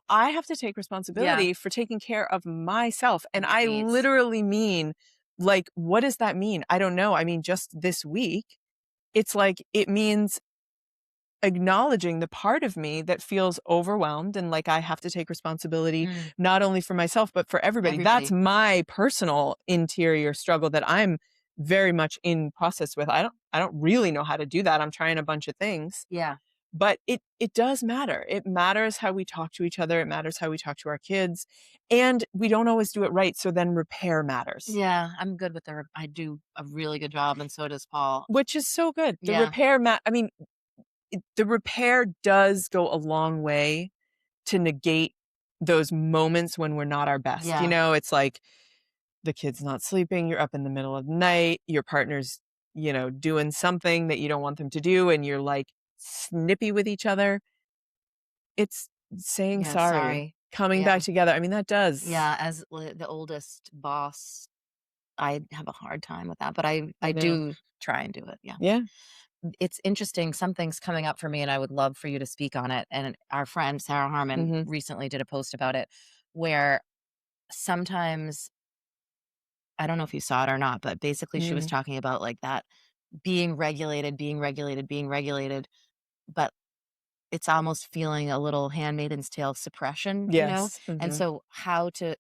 Speaker 1: I have to take
Speaker 2: Yeah,
Speaker 1: responsibility for taking care of myself, and
Speaker 2: and your
Speaker 1: I
Speaker 2: needs.
Speaker 1: literally mean, like, what does that mean? I don't know. I mean, just this week, it's like it means acknowledging the part of me that feels overwhelmed and like I have to take responsibility
Speaker 2: Mm,
Speaker 1: not only for myself but for everybody. That's
Speaker 2: everybody.
Speaker 1: my personal interior struggle that I'm very much in process with. I don't really know how to do that. I'm trying a bunch of things,
Speaker 2: Yeah.
Speaker 1: but it does matter. It matters how we talk to each other. It matters how we talk to our kids. And we don't always do it right, so then repair matters.
Speaker 2: Yeah, I'm good with I do a really good job, and so does Paul.
Speaker 1: Which is so good. The
Speaker 2: Yeah,
Speaker 1: repair I mean, the repair does go a long way to negate those moments when we're not our best.
Speaker 2: yeah,
Speaker 1: It's like the kid's not sleeping, you're up in the middle of the night, your partner's, doing something that you don't want them to do, and you're like snippy with each other. It's saying
Speaker 2: yeah,
Speaker 1: sorry,
Speaker 2: sorry.
Speaker 1: coming
Speaker 2: Yeah,
Speaker 1: back together. I mean, that does.
Speaker 2: yeah, as the oldest boss, I have a hard time with that, but I
Speaker 1: I know.
Speaker 2: do try and do it, yeah.
Speaker 1: Yeah.
Speaker 2: It's interesting, something's coming up for me, and I would love for you to speak on it, and our friend Sarah Harmon
Speaker 1: Hmm.
Speaker 2: recently did a post about it, where sometimes I don't know if you saw it or not, but basically she was
Speaker 1: Hmm.
Speaker 2: talking about, like, that being regulated, being regulated, being regulated, but it's almost feeling a little Handmaid's Tale suppression,
Speaker 1: Yes.
Speaker 2: and
Speaker 1: Hmm.
Speaker 2: so how to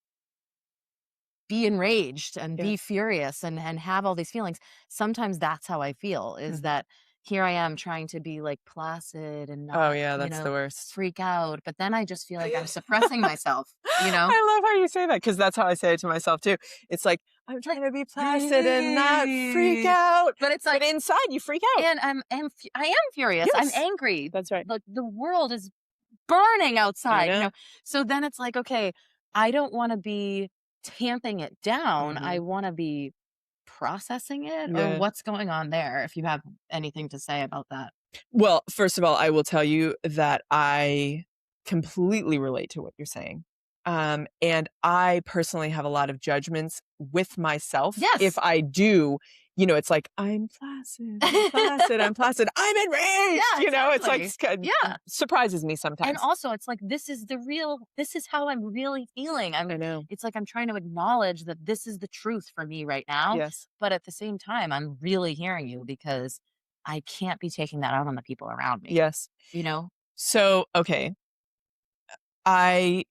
Speaker 2: be enraged and
Speaker 1: Yeah.
Speaker 2: be furious and have all these feelings. Sometimes that's how I feel, is
Speaker 1: Hmm.
Speaker 2: that here I am trying to be, like, placid and
Speaker 1: Oh,
Speaker 2: not,
Speaker 1: yeah. That's the worst.
Speaker 2: freak out, but then I just feel like I'm suppressing myself, you know?
Speaker 1: I love how you say that because that's how I say it to myself too. It's like, I'm trying to be placid and not freak
Speaker 2: But
Speaker 1: out.
Speaker 2: it's
Speaker 1: But
Speaker 2: like,
Speaker 1: inside, you freak out.
Speaker 2: and I am furious. I'm
Speaker 1: Yes,
Speaker 2: angry.
Speaker 1: that's right.
Speaker 2: The world is burning
Speaker 1: I
Speaker 2: outside,
Speaker 1: know.
Speaker 2: So then it's like, okay, I don't want to be tamping it down. I
Speaker 1: Mhm.
Speaker 2: want to be processing it, or
Speaker 1: Yeah.
Speaker 2: what's going on there, if you have anything to say about that.
Speaker 1: Well, first of all, I will tell you that I completely relate to what you're saying. And I personally have a lot of judgments with myself. If
Speaker 2: Yes.
Speaker 1: I do, it's like, I'm flaccid, I'm flaccid, I'm flaccid, I'm enraged.
Speaker 2: Yeah,
Speaker 1: It's like
Speaker 2: exactly. Yeah.
Speaker 1: surprises me
Speaker 2: And
Speaker 1: sometimes.
Speaker 2: also it's like this is how I'm really feeling.
Speaker 1: I know.
Speaker 2: It's like I'm trying to acknowledge that this is the truth for me right now,
Speaker 1: Yes.
Speaker 2: but at the same time I'm really hearing you because I can't be taking that out on the people around me,
Speaker 1: Yes.
Speaker 2: you know?
Speaker 1: So, okay. I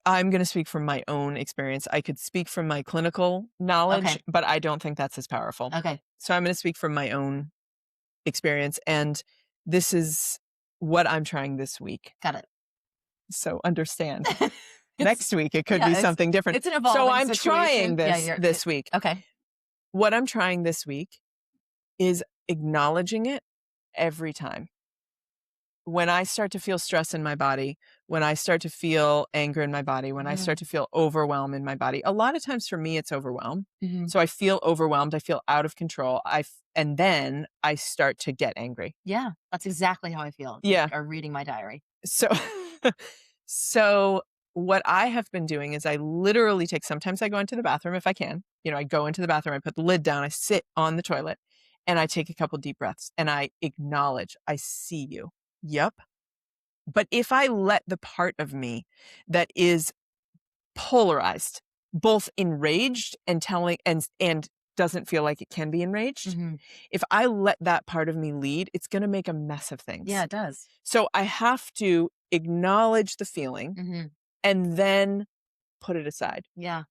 Speaker 1: I'm going to speak from my own experience. I could speak from my clinical knowledge,
Speaker 2: Okay.
Speaker 1: but I don't think that's as powerful.
Speaker 2: Okay.
Speaker 1: So I'm going to speak from my own experience. And this is what I'm trying this week.
Speaker 2: Got it.
Speaker 1: So understand.
Speaker 2: It's
Speaker 1: Next week, it could be
Speaker 2: yeah,
Speaker 1: something different.
Speaker 2: it's an
Speaker 1: So
Speaker 2: evolving
Speaker 1: I'm trying
Speaker 2: situation. Yeah,
Speaker 1: this this week.
Speaker 2: okay.
Speaker 1: What I'm trying this week is acknowledging it every time. When I start to feel stress in my body, when I start to feel anger in my body, when I
Speaker 2: Mhm.
Speaker 1: start to feel overwhelm in my body, a lot of times for me, it's overwhelm.
Speaker 2: Mhm.
Speaker 1: So I feel overwhelmed. I feel out of control. And then I start to get angry.
Speaker 2: Yeah, that's exactly how I feel. You
Speaker 1: Yeah.
Speaker 2: are reading my diary.
Speaker 1: So, so what I have been doing is I literally sometimes I go into the bathroom if I can. I go into the bathroom, I put the lid down, I sit on the toilet, and I take a couple deep breaths and I acknowledge, I see you. Yep. But if I let the part of me that is polarized, both enraged and and doesn't feel like it can be enraged,
Speaker 2: Mhm.
Speaker 1: if I let that part of me lead, it's going to make a mess of things.
Speaker 2: Yeah, it does.
Speaker 1: So I have to acknowledge the feeling
Speaker 2: Mhm.
Speaker 1: and then put it aside.
Speaker 2: Yeah.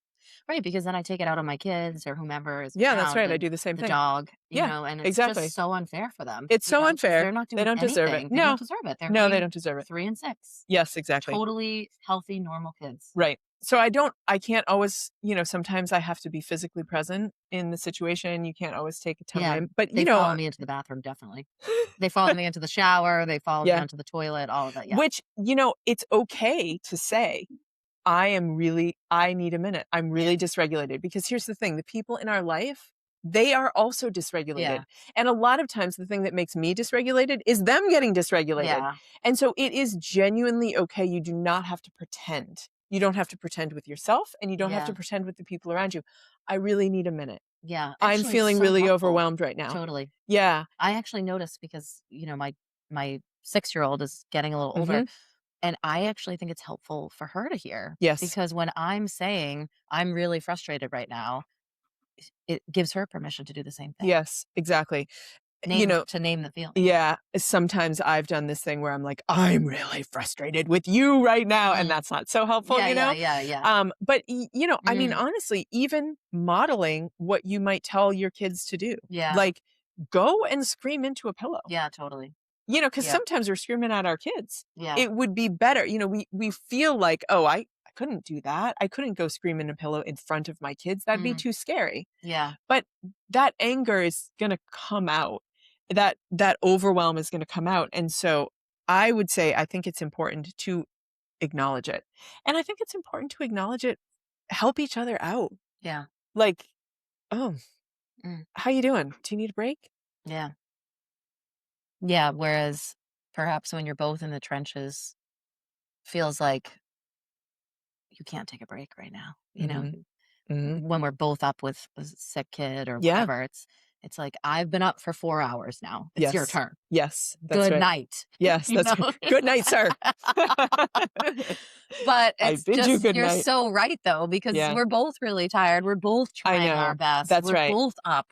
Speaker 2: Right, because then I take it out on my kids or whomever is
Speaker 1: Yeah, that's
Speaker 2: around,
Speaker 1: right. I do the same
Speaker 2: the
Speaker 1: thing.
Speaker 2: dog,
Speaker 1: Yeah,
Speaker 2: and it's just
Speaker 1: exactly.
Speaker 2: so unfair for them,
Speaker 1: It's so
Speaker 2: because
Speaker 1: unfair.
Speaker 2: they're not
Speaker 1: They
Speaker 2: doing
Speaker 1: don't deserve it.
Speaker 2: anything. They don't
Speaker 1: No,
Speaker 2: deserve it. They're
Speaker 1: no, they
Speaker 2: being
Speaker 1: don't deserve it.
Speaker 2: 3 and 6.
Speaker 1: Yes, exactly.
Speaker 2: Totally healthy, normal kids.
Speaker 1: Right. So I can't always, sometimes I have to be physically present in the situation. You can't always take
Speaker 2: Yeah,
Speaker 1: time, but
Speaker 2: they follow me into the bathroom, definitely. They follow me into the shower, they follow me
Speaker 1: yeah,
Speaker 2: onto the toilet, all of that, yeah.
Speaker 1: which, it's okay to say, I need a minute. I'm
Speaker 2: Yeah.
Speaker 1: really dysregulated because here's the thing, the people in our life, they are also dysregulated.
Speaker 2: Yeah.
Speaker 1: And a lot of times the thing that makes me dysregulated is them getting dysregulated.
Speaker 2: Yeah.
Speaker 1: And so it is genuinely okay. You do not have to pretend. You don't have to pretend with yourself and you don't have to
Speaker 2: Yeah.
Speaker 1: pretend with the people around you. I really need a minute.
Speaker 2: Yeah.
Speaker 1: I'm
Speaker 2: Actually, it's
Speaker 1: feeling
Speaker 2: so
Speaker 1: really
Speaker 2: helpful.
Speaker 1: overwhelmed right now.
Speaker 2: Totally.
Speaker 1: Yeah.
Speaker 2: I actually noticed because, my 6-year-old is getting a little older.
Speaker 1: Mhm.
Speaker 2: And I actually think it's helpful for her to hear
Speaker 1: Yes.
Speaker 2: because when I'm saying I'm really frustrated right now, it gives her permission to do the same thing.
Speaker 1: Yes, exactly. You know,
Speaker 2: Name the feeling.
Speaker 1: yeah, sometimes I've done this thing where I'm like, "I'm really frustrated with you right now," and
Speaker 2: Mhm.
Speaker 1: that's not so helpful,
Speaker 2: Yeah, yeah, yeah, yeah.
Speaker 1: But I mean,
Speaker 2: Mhm.
Speaker 1: honestly, even modeling what you might tell your kids to do,
Speaker 2: Yeah.
Speaker 1: like, go and scream into a pillow.
Speaker 2: Yeah, totally.
Speaker 1: Because
Speaker 2: Yeah.
Speaker 1: sometimes we're screaming at our kids.
Speaker 2: Yeah.
Speaker 1: It would be better, we feel like, "Oh, I couldn't do that. I couldn't go scream in a pillow in front of my kids. That'd be
Speaker 2: Mhm.
Speaker 1: too scary."
Speaker 2: Yeah.
Speaker 1: But that anger is gonna come out. That overwhelm is gonna come out, and so I would say I think it's important to acknowledge it. And I think it's important to acknowledge it, help each other out.
Speaker 2: Yeah.
Speaker 1: Like, "Oh,
Speaker 2: Mm.
Speaker 1: how you doing? Do you need a break?"
Speaker 2: Yeah. Yeah, whereas perhaps when you're both in the trenches, feels like you can't take a break right now,
Speaker 1: Mhm. Mhm.
Speaker 2: when we're both up with a sick kid or
Speaker 1: Yeah.
Speaker 2: whatever, it's like, "I've been up for 4 hours now. It's your
Speaker 1: Yes.
Speaker 2: turn.
Speaker 1: Yes, that's
Speaker 2: Good
Speaker 1: right.
Speaker 2: night."
Speaker 1: Yes,
Speaker 2: You
Speaker 1: that's
Speaker 2: know?
Speaker 1: right. "Good night, sir."
Speaker 2: But
Speaker 1: "I
Speaker 2: it's
Speaker 1: bid you
Speaker 2: just
Speaker 1: good
Speaker 2: you're
Speaker 1: night."
Speaker 2: so right, though, because
Speaker 1: Yeah,
Speaker 2: we're both really tired. We're both
Speaker 1: I
Speaker 2: trying our
Speaker 1: know.
Speaker 2: best.
Speaker 1: That's
Speaker 2: We're
Speaker 1: right.
Speaker 2: both up.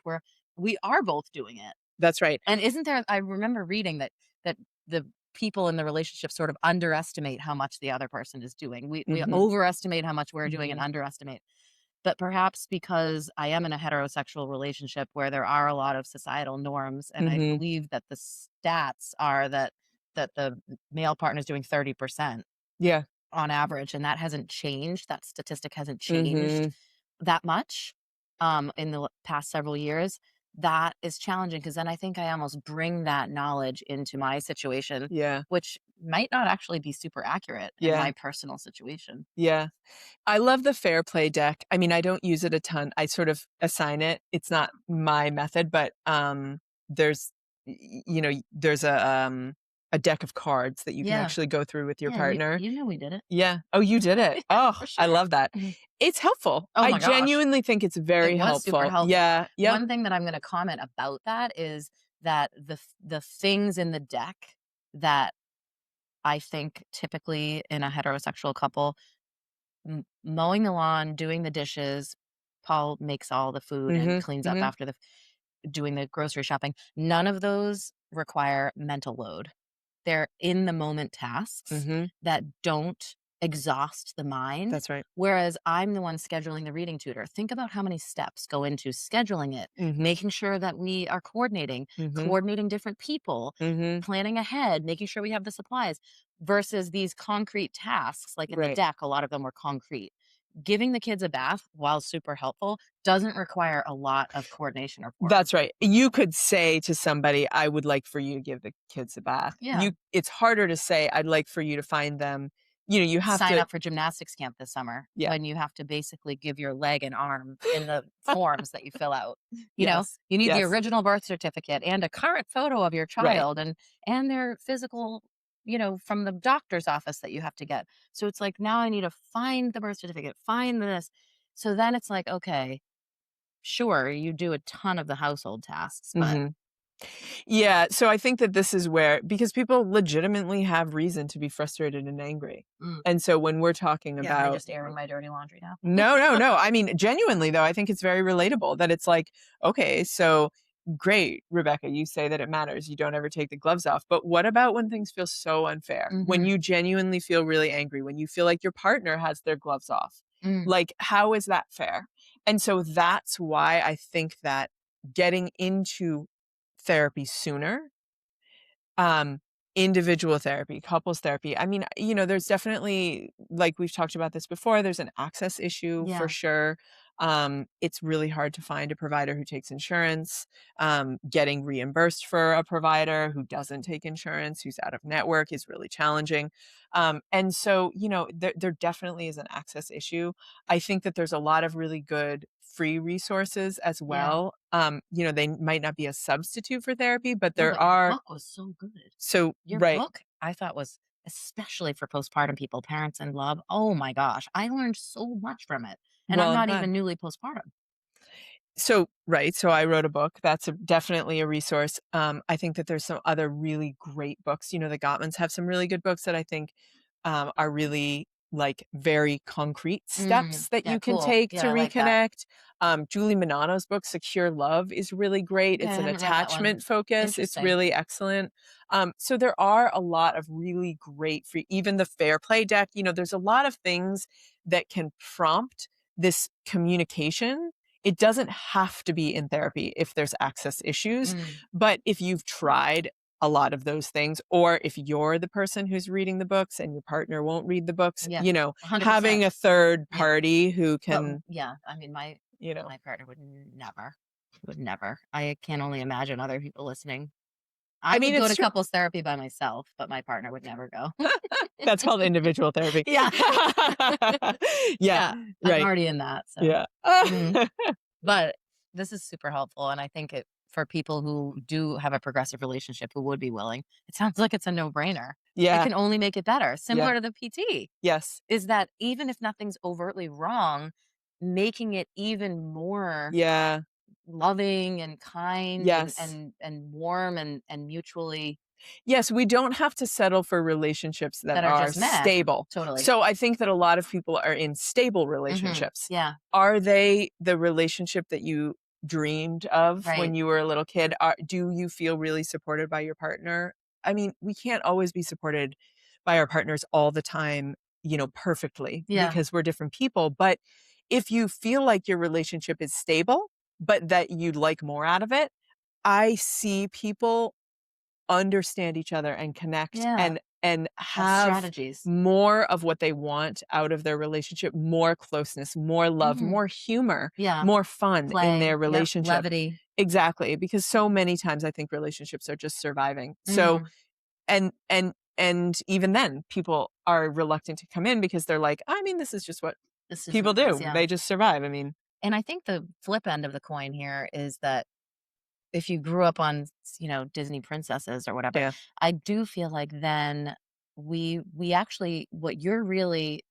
Speaker 2: We are both doing it.
Speaker 1: That's right.
Speaker 2: And isn't there I remember reading that the people in the relationship sort of underestimate how much the other person is doing. We
Speaker 1: Mhm.
Speaker 2: overestimate how much we're doing and
Speaker 1: Mhm.
Speaker 2: underestimate. But perhaps because I am in a heterosexual relationship where there are a lot of societal norms, and I
Speaker 1: Mhm.
Speaker 2: believe that the stats are that the male partner is doing 30%
Speaker 1: Yeah.
Speaker 2: on average, and that hasn't changed. That statistic hasn't changed
Speaker 1: Mhm.
Speaker 2: that much in the past several years. That is challenging because then I think I almost bring that knowledge into my situation,
Speaker 1: Yeah.
Speaker 2: which might not actually be super accurate in
Speaker 1: Yeah.
Speaker 2: my personal situation.
Speaker 1: Yeah. I love the fair play deck. I mean, I don't use it a ton. I sort of assign it. It's not my method, but there's there's a deck of cards that you can
Speaker 2: Yeah.
Speaker 1: actually go through with your
Speaker 2: Yeah, you
Speaker 1: partner.
Speaker 2: you know we did it.
Speaker 1: Yeah. Oh, you did it.
Speaker 2: Yeah,
Speaker 1: Oh,
Speaker 2: for
Speaker 1: I
Speaker 2: sure.
Speaker 1: love that.
Speaker 2: Mhm.
Speaker 1: It's helpful.
Speaker 2: Oh
Speaker 1: I
Speaker 2: my gosh.
Speaker 1: genuinely think it's
Speaker 2: It
Speaker 1: very
Speaker 2: was super
Speaker 1: helpful.
Speaker 2: helpful.
Speaker 1: Yeah. Yep.
Speaker 2: One thing that I'm gonna comment about that is that the things in the deck that I think typically in a heterosexual couple, mowing the lawn, doing the dishes, Paul makes all the food and
Speaker 1: Mhm.
Speaker 2: cleans up
Speaker 1: Mhm.
Speaker 2: after doing the grocery shopping. None of those require mental load. They're in the moment tasks
Speaker 1: Mhm.
Speaker 2: that don't exhaust the mind.
Speaker 1: That's right.
Speaker 2: Whereas I'm the one scheduling the reading tutor. Think about how many steps go into scheduling it,
Speaker 1: Mhm.
Speaker 2: making sure that we are
Speaker 1: Mhm.
Speaker 2: coordinating different people,
Speaker 1: Mhm.
Speaker 2: planning ahead, making sure we have the supplies versus these concrete tasks. Like in the
Speaker 1: Right.
Speaker 2: deck, a lot of them were concrete. Giving the kids a bath, while super helpful, doesn't require a lot of coordination or work.
Speaker 1: That's right. You could say to somebody, "I would like for you to give the kids a bath."
Speaker 2: Yeah.
Speaker 1: It's harder to say, "I'd like for you to find them." You have
Speaker 2: Sign
Speaker 1: to.
Speaker 2: up for gymnastics camp this summer
Speaker 1: Yeah.
Speaker 2: when you have to basically give your leg and arm in the forms that you fill out.
Speaker 1: Yes.
Speaker 2: You need the
Speaker 1: Yes.
Speaker 2: original birth certificate and a current photo of your
Speaker 1: Right.
Speaker 2: child and their physical, from the doctor's office that you have to get. So it's like now I need to find the birth certificate, find this. So then it's like, okay, sure, you do a ton of the household tasks, but
Speaker 1: Mhm. Yeah, so I think that this is where because people legitimately have reason to be frustrated and angry.
Speaker 2: mm,
Speaker 1: And so when we're talking
Speaker 2: yeah, am I
Speaker 1: about
Speaker 2: just airing my dirty laundry now?
Speaker 1: no, no, no. I mean, genuinely though, I think it's very relatable that it's like, okay, so great, Rebecca, you say that it matters. You don't ever take the gloves off. But what about when things feel so unfair? When
Speaker 2: hmm
Speaker 1: you genuinely feel really angry, when you feel like your partner has their gloves off?
Speaker 2: Mm,
Speaker 1: Like, how is that fair? And so that's why I think that getting into therapy sooner, um, individual therapy, couples therapy. I mean, there's definitely, like we've talked about this before, there's an access issue for
Speaker 2: yeah,
Speaker 1: sure. It's really hard to find a provider who takes insurance. Getting reimbursed for a provider who doesn't take insurance, who's out of network, is really challenging. And so, there definitely is an access issue. I think that there's a lot of really good free resources as
Speaker 2: yeah.
Speaker 1: well. They might not be a substitute for therapy, but
Speaker 2: No,
Speaker 1: there
Speaker 2: but your
Speaker 1: are.
Speaker 2: book was so good.
Speaker 1: So
Speaker 2: Your
Speaker 1: right.
Speaker 2: book, I thought was especially for postpartum people, parents in love. Oh my gosh, I learned so much from it, and
Speaker 1: Well,
Speaker 2: I'm
Speaker 1: I'm
Speaker 2: not
Speaker 1: glad.
Speaker 2: even newly postpartum.
Speaker 1: So right, so I wrote a book. That's definitely a resource. I think that there's some other really great books. The Gottmans have some really good books that I think are really like very concrete steps that
Speaker 2: Yeah,
Speaker 1: you can
Speaker 2: cool.
Speaker 1: take to
Speaker 2: Yeah, I like that.
Speaker 1: reconnect. Julie Manano's book, Secure Love, is really great.
Speaker 2: Okay,
Speaker 1: It's
Speaker 2: I
Speaker 1: an
Speaker 2: haven't read that one.
Speaker 1: attachment focus. It's
Speaker 2: Interesting.
Speaker 1: really excellent. So there are a lot of really great free, even the Fair Play deck. There's a lot of things that can prompt this communication. It doesn't have to be in therapy if there's access issues,
Speaker 2: Mm,
Speaker 1: but if you've tried a lot of those things, or if you're the person who's reading the books and your partner won't read the books,
Speaker 2: yeah, 100%.
Speaker 1: having a third
Speaker 2: Yeah,
Speaker 1: party who
Speaker 2: but
Speaker 1: can,
Speaker 2: yeah, I mean, my
Speaker 1: you know,
Speaker 2: my partner would never. I can only imagine other people listening. I
Speaker 1: I mean,
Speaker 2: would go
Speaker 1: it's
Speaker 2: to
Speaker 1: true.
Speaker 2: couples therapy by myself, but my partner would never go.
Speaker 1: That's called individual therapy.
Speaker 2: Yeah.
Speaker 1: Yeah,
Speaker 2: Yeah, I'm
Speaker 1: right.
Speaker 2: already in that, so
Speaker 1: Yeah.
Speaker 2: mhm, but this is super helpful, and I think it for people who do have a progressive relationship who would be willing, it sounds like it's a no-brainer. It
Speaker 1: Yeah.
Speaker 2: can only make it better,
Speaker 1: Yeah.
Speaker 2: similar to the PT,
Speaker 1: Yes.
Speaker 2: is that even if nothing's overtly wrong, making it even more
Speaker 1: Yeah.
Speaker 2: loving and kind and
Speaker 1: Yes.
Speaker 2: and and warm and mutually
Speaker 1: Yes, we don't have to settle for relationships that
Speaker 2: that are
Speaker 1: are
Speaker 2: just meh.
Speaker 1: stable.
Speaker 2: Totally.
Speaker 1: So I think that a lot of people are in stable
Speaker 2: Mhm.
Speaker 1: relationships.
Speaker 2: Yeah,
Speaker 1: Are they the relationship that you dreamed of when
Speaker 2: right.
Speaker 1: you were a little kid? Do you feel really supported by your partner? I mean, we can't always be supported by our partners all the time, perfectly
Speaker 2: Yeah,
Speaker 1: because we're different people. But if you feel like your relationship is stable, but that you'd like more out of it, I see people understand each other and connect
Speaker 2: yeah.
Speaker 1: and
Speaker 2: Have
Speaker 1: have
Speaker 2: strategies.
Speaker 1: more of what they want out of their relationship, more closeness, more love,
Speaker 2: Mhm.
Speaker 1: more humor,
Speaker 2: Yeah.
Speaker 1: more fun in
Speaker 2: Play.
Speaker 1: their
Speaker 2: Yep.
Speaker 1: relationship.
Speaker 2: Levity.
Speaker 1: Exactly, because so many times I think relationships are just surviving. So
Speaker 2: Mhm.
Speaker 1: and even then people are reluctant to come in because they're like, I mean, this is just what
Speaker 2: This is
Speaker 1: people
Speaker 2: what it is,
Speaker 1: do.
Speaker 2: yeah.
Speaker 1: They just survive. I mean,
Speaker 2: And I think the flip end of the coin here is that if you grew up on, Disney princesses or whatever,
Speaker 1: Yeah.
Speaker 2: I do feel like then we actually what you're really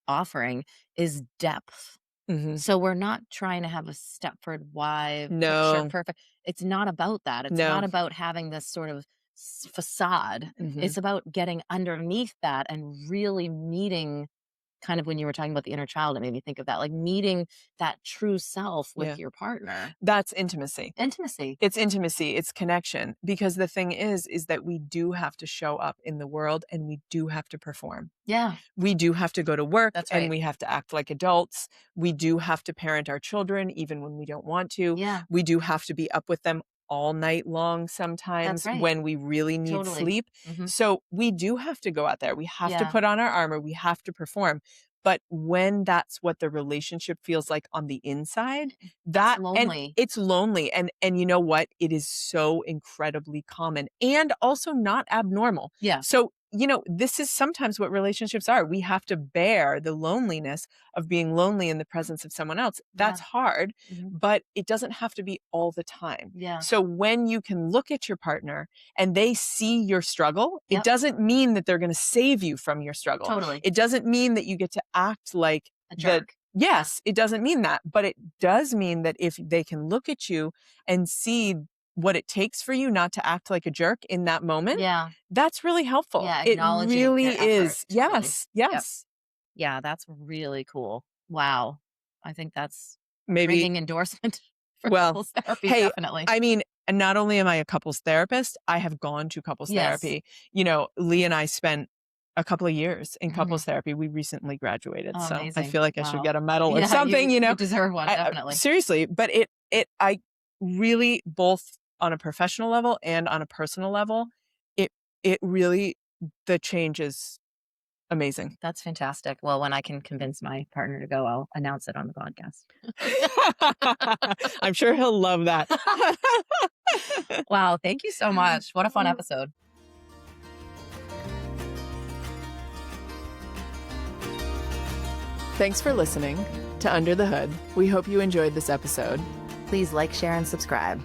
Speaker 2: offering is depth.
Speaker 1: Mhm.
Speaker 2: So we're not trying to have a Stepford wife, picture
Speaker 1: No.
Speaker 2: perfect. It's not about that. It's not
Speaker 1: No.
Speaker 2: about having this sort of facade.
Speaker 1: Mhm.
Speaker 2: It's about getting underneath that and really meeting kind of when you were talking about the inner child, it made me think of that, like meeting that true self with
Speaker 1: Yeah.
Speaker 2: your partner.
Speaker 1: That's intimacy.
Speaker 2: Intimacy.
Speaker 1: It's intimacy, it's connection, because the thing is that we do have to show up in the world and we do have to perform.
Speaker 2: Yeah,
Speaker 1: We do have to go to work
Speaker 2: that's
Speaker 1: and
Speaker 2: right.
Speaker 1: we have to act like adults. We do have to parent our children even when we don't want to.
Speaker 2: Yeah,
Speaker 1: We do have to be up with them all night long
Speaker 2: that's
Speaker 1: sometimes
Speaker 2: right.
Speaker 1: when we really need
Speaker 2: Totally.
Speaker 1: sleep.
Speaker 2: Mhm.
Speaker 1: So we do have to go out there. We have to
Speaker 2: Yeah,
Speaker 1: put on our armor. We have to perform. But when that's what the relationship feels like on the inside,
Speaker 2: that's
Speaker 1: that and
Speaker 2: lonely.
Speaker 1: it's lonely and you know what? It is so incredibly common and also not abnormal.
Speaker 2: Yeah,
Speaker 1: So, this is sometimes what relationships are. We have to bear the loneliness of being lonely in the presence of someone else.
Speaker 2: yeah,
Speaker 1: That's hard,
Speaker 2: mhm,
Speaker 1: but it doesn't have to be all the time.
Speaker 2: yeah,
Speaker 1: So when you can look at your partner and they see your struggle, it
Speaker 2: yep,
Speaker 1: doesn't mean that they're going to save you from your struggle.
Speaker 2: totally.
Speaker 1: It doesn't mean that you get to act like
Speaker 2: A
Speaker 1: the
Speaker 2: jerk. Yeah,
Speaker 1: yes, it doesn't mean that, but it does mean that if they can look at you and see what it takes for you not to act like a jerk in that moment,
Speaker 2: yeah,
Speaker 1: that's really helpful.
Speaker 2: yeah,
Speaker 1: It
Speaker 2: acknowledging their
Speaker 1: really
Speaker 2: effort,
Speaker 1: is.
Speaker 2: totally.
Speaker 1: Yes,
Speaker 2: Yep.
Speaker 1: yes.
Speaker 2: Yeah, that's really cool. Wow. I think that's
Speaker 1: Maybe
Speaker 2: ringing endorsement for
Speaker 1: well,
Speaker 2: couples therapy,
Speaker 1: hey,
Speaker 2: definitely.
Speaker 1: I mean, and not only am I a couples therapist, I have gone to couples
Speaker 2: Yes.
Speaker 1: therapy. Lee and I spent a couple of years in
Speaker 2: Mhm.
Speaker 1: couples therapy. We recently graduated,
Speaker 2: Oh,
Speaker 1: so I
Speaker 2: amazing.
Speaker 1: feel like I should
Speaker 2: Wow.
Speaker 1: get a medal or
Speaker 2: Yeah,
Speaker 1: something,
Speaker 2: you deserve one, definitely.
Speaker 1: seriously, but I really both on a professional level and on a personal level, it it really the change is amazing.
Speaker 2: That's fantastic. Well, when I can convince my partner to go, I'll announce it on the podcast.
Speaker 1: I'm sure he'll love that.
Speaker 2: Wow, thank you so much. What a fun episode.
Speaker 1: Thanks for listening to Under the Hood. We hope you enjoyed this episode.
Speaker 2: Please like, share, and subscribe.